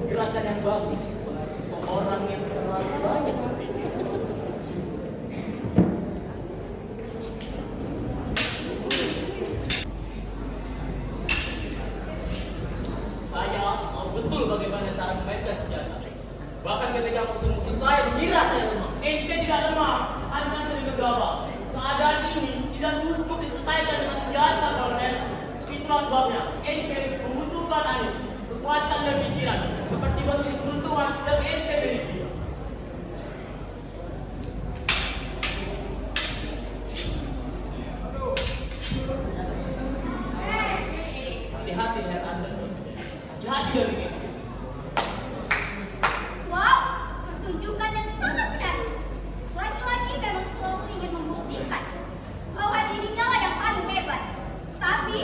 Gerakan yang bagus. Seorang yang terlalu banyak berpikir. Saya tahu betul bagaimana cara memainkan senjata. Bahkan ketika musuh-musuh saya mengira saya lemah. Ente tidak lemah, Anda sering gegabah. Keadaan ini tidak cukup diselesaikan dengan senjata, Kolonel. Itulah sebabnya ente membutuhkan angin, kekuatan dan pikiran, seperti besi keberuntungan yang ente miliki. Hati-hati lihat Anda. Hati-hati dari ente. Wow, pertunjukan yang sangat menarik. Laki-laki memang selalu ingin membuktikan bahwa dirinya lah yang paling hebat. Tapi,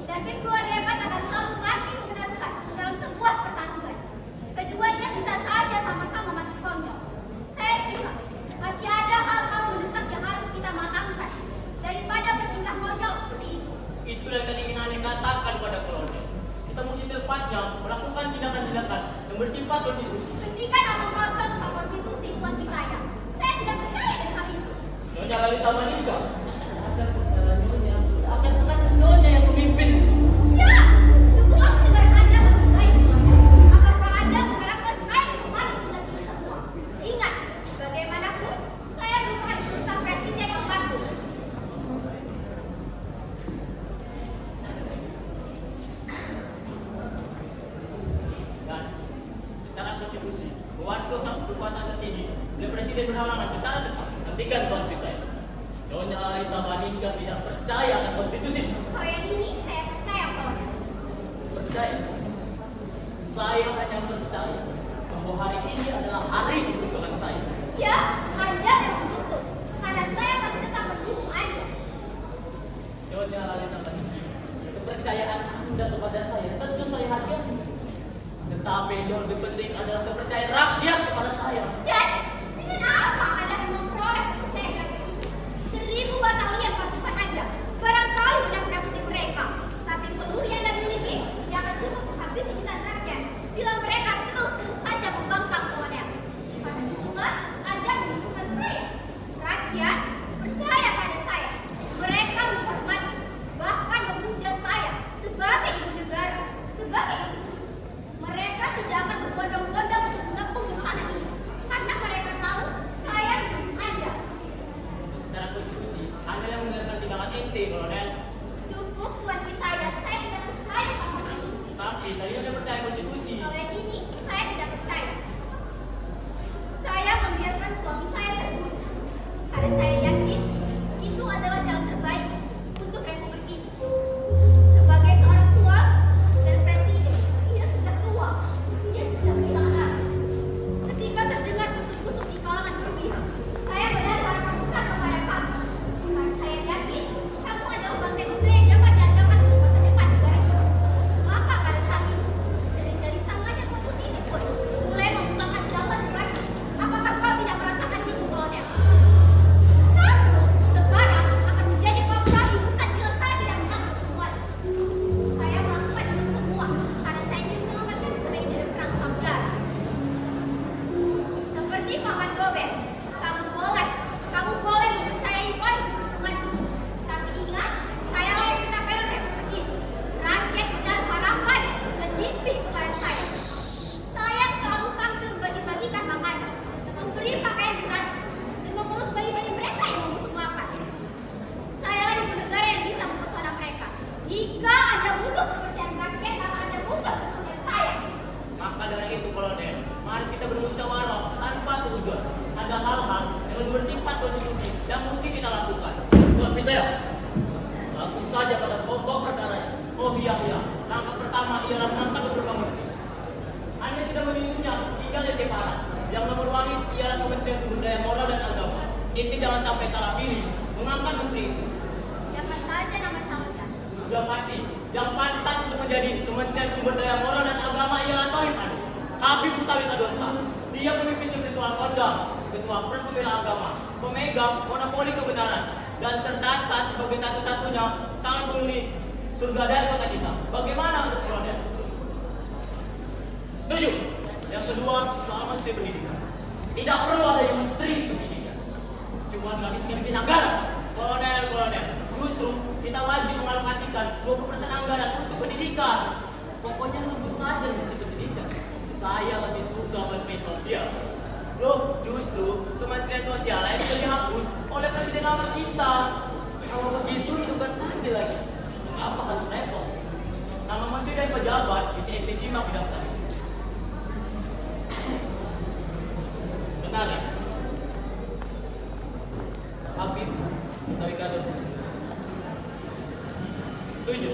nasib dua hebat akan selalu mati mengenaskan dalam sebuah pertarungan. Keduanya bisa saja sama-sama mati konyol. Saya kira masih ada hal-hal mendesak yang harus kita matangkan daripada bertingkah konyol seperti itu. Itulah yang ingin Anda katakan pada Kolonel. Kita mesti secepatnya melakukan tindakan-tindakan yang bersifat konstitusi. Hentikan omong kosong soal konstitusi Tuan Pitaya. Saya tidak percaya dengan hal itu. Nyonya Lalita Manika. Ada bicara Nyonya. Seakan-akan Nyonya yang memimpin. Ya, syukurlah mendengar Anda masih baik. Apakah Anda mengharapkan saya kembali sudah ini semua? Ingat, bagaimanapun, saya bukan urusan presiden membantu. Dan secara konstitusi, kekuasaan tertinggi oleh presiden berhalangan secara cepat. Hentikan Tuan Pitaya. Nyonya Lalita Manika tidak percaya akan konstitusi. Kalau yang ini saya percaya, Kolonel. Percaya. Saya hanya percaya bahwa hari ini adalah hari kebetulan saya. Ya, Anda memang betul. Karena saya masih tetap mendukung Anda. Nyonya Lalita Manika, kepercayaan Anda kepada saya tentu saya hargai. Tetapi yang lebih penting adalah kepercayaan rakyat kepada saya. Dan dengan apa Anda akan memperoleh kepercayaan itu? 1000 batalion pasukan Anda barangkali benar-benar putih mereka. Tapi peluru yang Anda miliki tidak akan cukup menghabisi jutaan rakyat bila mereka terus-terus saja membangkang, Kolonel. Pada itulah Anda membutuhkan saya. Rakyat percaya pada saya. Mereka menghormati, bahkan memuja saya sebagai ibu negara, sebagai ibu suku. Mereka tidak akan berbondong-bondong untuk mengepung istana ini, karena mereka tahu saya mendukung Anda. Secara konstitusi, Anda yang mendengarkan tindakan ente, Kolonel. Cukup Tuan Pitaya, saya tidak percaya sama konstitusi. Tapi saya tidak percaya konstitusi. Kalau yang ini, saya tidak percaya. Saya membiarkan suami saya terbunuh, karena saya yakin itu adalah jalan terbaik untuk republik ini. Sebagai seorang suami dan presiden, ia sudah tua, ia sudah kehilangan anak. Ketika terdengar kusut-kusut di kalangan berpihak, saya benar-benar besar kepada kamu. Karena saya yakin kamu adalah banteng muda yang dapat diandalkan untuk masa depan negara ini. Maka pada saat ini, jari-jari tangan yang lembut ini pun mulai membukakan jalan baru. Apakah kau tidak merasakan itu, Kolonel? Kamu sekarang akan menjadi kopral di pusat bila saya tidak menangkap semua. Saya melakukan ini semua karena saya ingin menyelamatkan negara ini dari perang saudara. Seperti Paman Gober, kamu boleh mempercayai poin keberuntunganmu. Tapi ingat, saya lah yang kita perlu republik ini. Rakyat menaruh harapan dan mimpi kepada saya. Saya selalu tampil membagi-bagikan makanan, memberi pakaian gratis, dan memeluk bayi-bayi mereka yang membusuk lapar. Saya lah ibu negara yang bisa mempesona mereka. Jika Anda butuh kepercayaan rakyat, maka Anda butuh kepercayaan saya. Maka dari itu, Kolonel, mari kita bermusyawarah tanpa seujung. Ada hal-hal yang lebih bersifat konstitusi yang mesti kita lakukan. Tuan Pitaya, langsung saja pada pokok perkaranya. Oh iya, langkah pertama ialah mengangkat beberapa menteri. Anda sudah menyusunnya tinggal di Keparan. Yang nomor wahid ialah Kementerian Sumber Daya Moral dan Agama. Ini jangan sampai salah pilih mengangkat menteri itu. Siapa saja nama calonnya? Sudah pasti, yang pantas untuk menjadi Kementerian Sumber Daya Moral dan Agama ialah Sohib Anu, Habib Butawi Tadosta. Dia pemimpin spiritual Kodam, ketua Front Pembela Agama, pemegang monopoli kebenaran, dan tercatat sebagai satu-satunya calon penghuni surga dan kota kita. Bagaimana untuk kolonel? Setuju. Yang kedua, soal menteri pendidikan. Tidak perlu ada yang menteri pendidikan. Cuma ngabis-ngabisin anggaran. Kolonel, justru kita wajib mengalokasikan 20% anggaran untuk pendidikan. Pokoknya lembut saja menteri pendidikan. Saya lebih suka menteri sosial. Loh, justru Kementerian Sosial yang sudah dihapus oleh Presiden lama kita. Kalau begitu hidupkan saja lagi. Mengapa harus repot? Nama menteri dan pejabat bisa ente simak di daftar. Benar ya? Habib dari Kados. Setuju.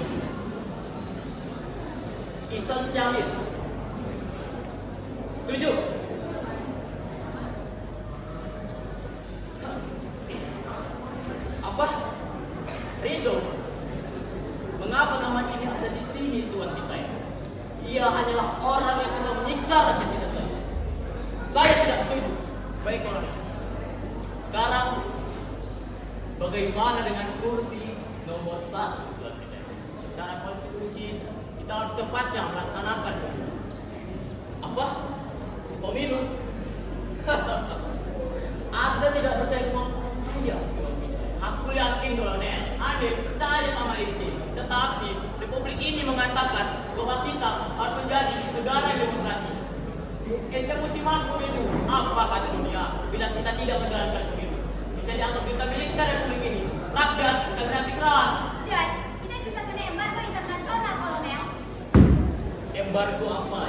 Ihsan Syahid. Setuju. Apa? Ridho. Mengapa nama ini ada di sini Tuan kita ya? Ia hanyalah orang yang sedang menyiksa rakyat kita saja. Saya tidak setuju. Baik, kolonel. Sekarang bagaimana dengan kursi nomor 1 Tuan kita? Secara konstitusi kita harus tepatnya melaksanakan. Apa? Pemilu? Anda tidak percaya kemampuan saya Tuan kita? Aku yakin kolonel, Anda percaya sama ente. Tetapi Republik ini mengatakan bahwa kita harus menjadi negara yang demokrasi. Ente mesti mampu itu. Apa kata dunia bila kita tidak menjalankan pemilu? Bisa dianggap kita militer Republik ini. Rakyat bisa bereaksi keras. Dan kita bisa kena embargo internasional, kolonel. Embargo apa?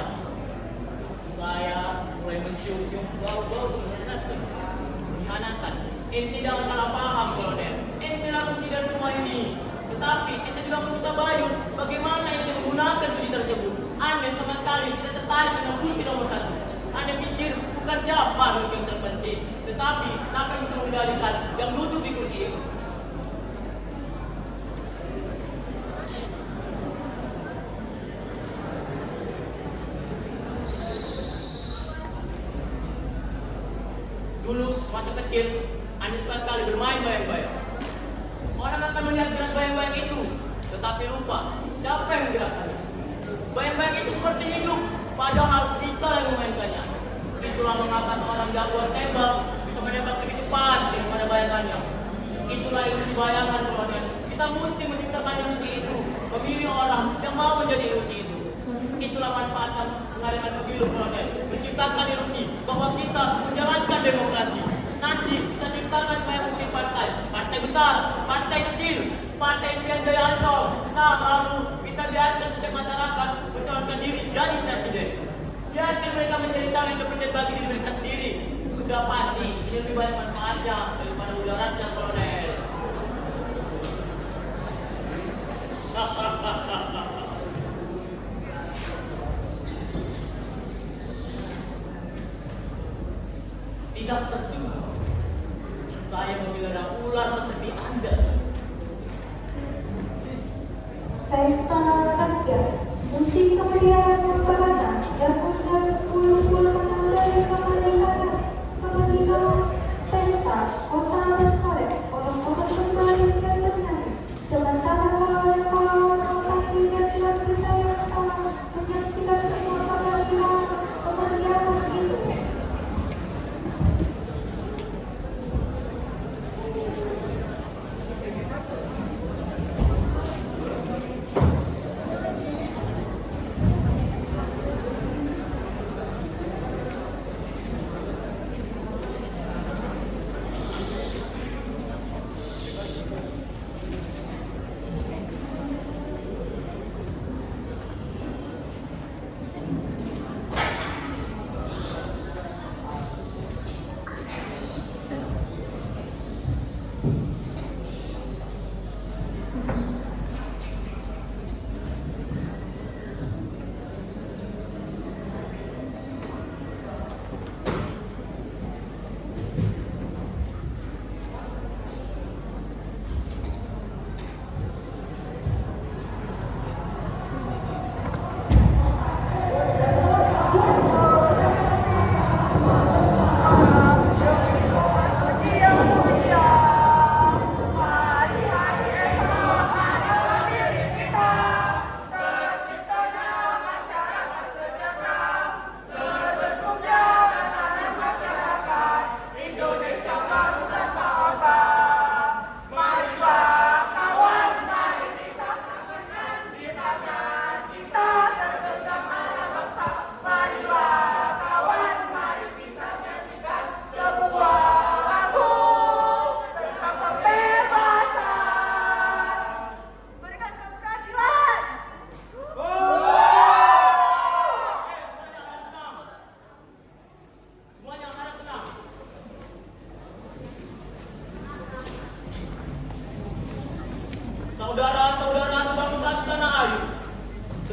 Saya mulai mencium-cium bau-bau pengkhianatan. Pengkhianatan. Ente jangan salah paham, kolonel. Ente lah kunci dari semua ini. Tetapi ente juga mesti tabayun bagaimana ente menggunakan kunci tersebut. Anda sama sekali tidak tertarik dengan kunci nomor 1. Anda pikir bukan siapa duduk yang terpenting, tetapi siapa yang bisa mengendalikan yang duduk di kursi itu. Dulu masa kecil, Anda suka sekali bermain bayang-bayang. Orang akan melihat gerak bayang-bayang itu, tetapi lupa siapa yang menggerakkannya. Bayang-bayang itu seperti hidup, padahal kita yang memainkannya. Itulah mengapa seorang jagoan tembak bisa menembak lebih cepat daripada bayangannya. Itulah ilusi bayangan, kolonel. Kita mesti menciptakan ilusi itu, memilih orang yang mau menjadi ilusi itu. Itulah manfaat mengadakan pemilu, kolonel. Menciptakan ilusi bahwa kita menjalankan demokrasi. Nanti kita ciptakan banyak bukti partai, partai besar, partai kecil, partai impian jaya Ancol. Nah, lalu kita biarkan setiap masyarakat mencalonkan diri jadi presiden. Biarkan mereka menjadi calon independen bagi diri mereka sendiri. Sudah pasti ini lebih banyak manfaatnya daripada udaratnya, kolonel. Tidak terduga. Saya memelihara ular seperti Anda. Pesta rakyat, musik kemuliaan membahana, dan undang puluh-puluh menandai kemerdekaan pesta, kota bersalib, orang-orang kembali sekali bernyanyi. Sementara kawan-kawan kaki dan tuan kita yang telah menyaksikan semua kemerdekaan itu.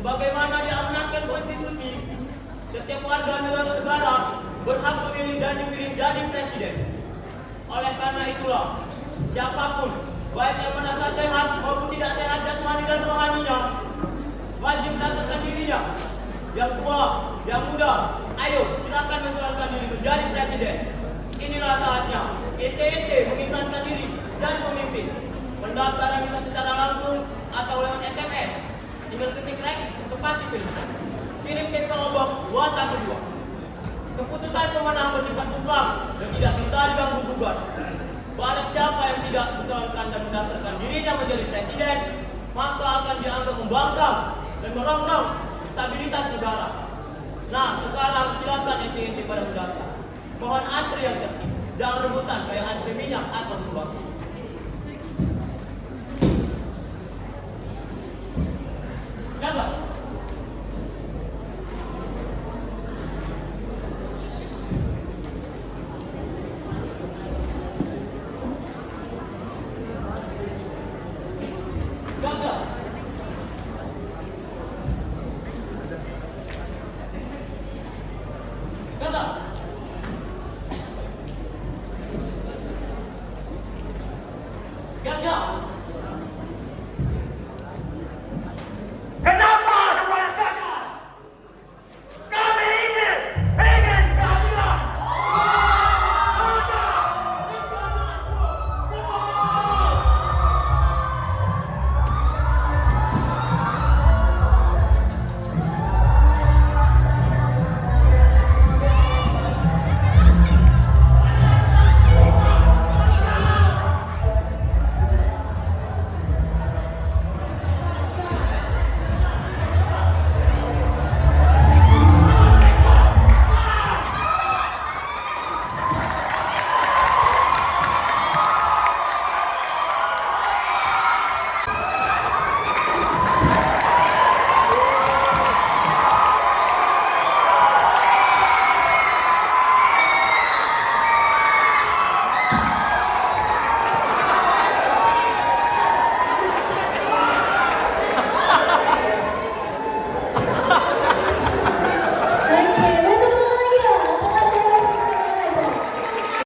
Sebagaimana diamanatkan konstitusi, setiap warga negara berhak memilih dan dipilih jadi presiden. Oleh karena itulah, siapapun, baik yang merasa sehat maupun tidak sehat jasmani dan rohaninya, wajib mendaftarkan dirinya. Yang tua, yang muda, ayo silakan mencalonkan diri menjadi presiden. Inilah saatnya ETT mengiklankan diri jadi pemimpin. Pendaftaran bisa secara langsung atau lewat SMS. Tinggal ketik rek, spasi pilih. Kirim ke PO Box 212. Keputusan pemenang bersifat mutlak dan tidak bisa diganggu gugat. Barang siapa yang tidak mencalonkan dan mendaftarkan dirinya menjadi presiden, maka akan dianggap membangkang dan merongrong stabilitas negara. Nah, sekarang silakan ente pada mendaftar. Mohon antri yang tertib, jangan rebutan kayak antri minyak atau sembako.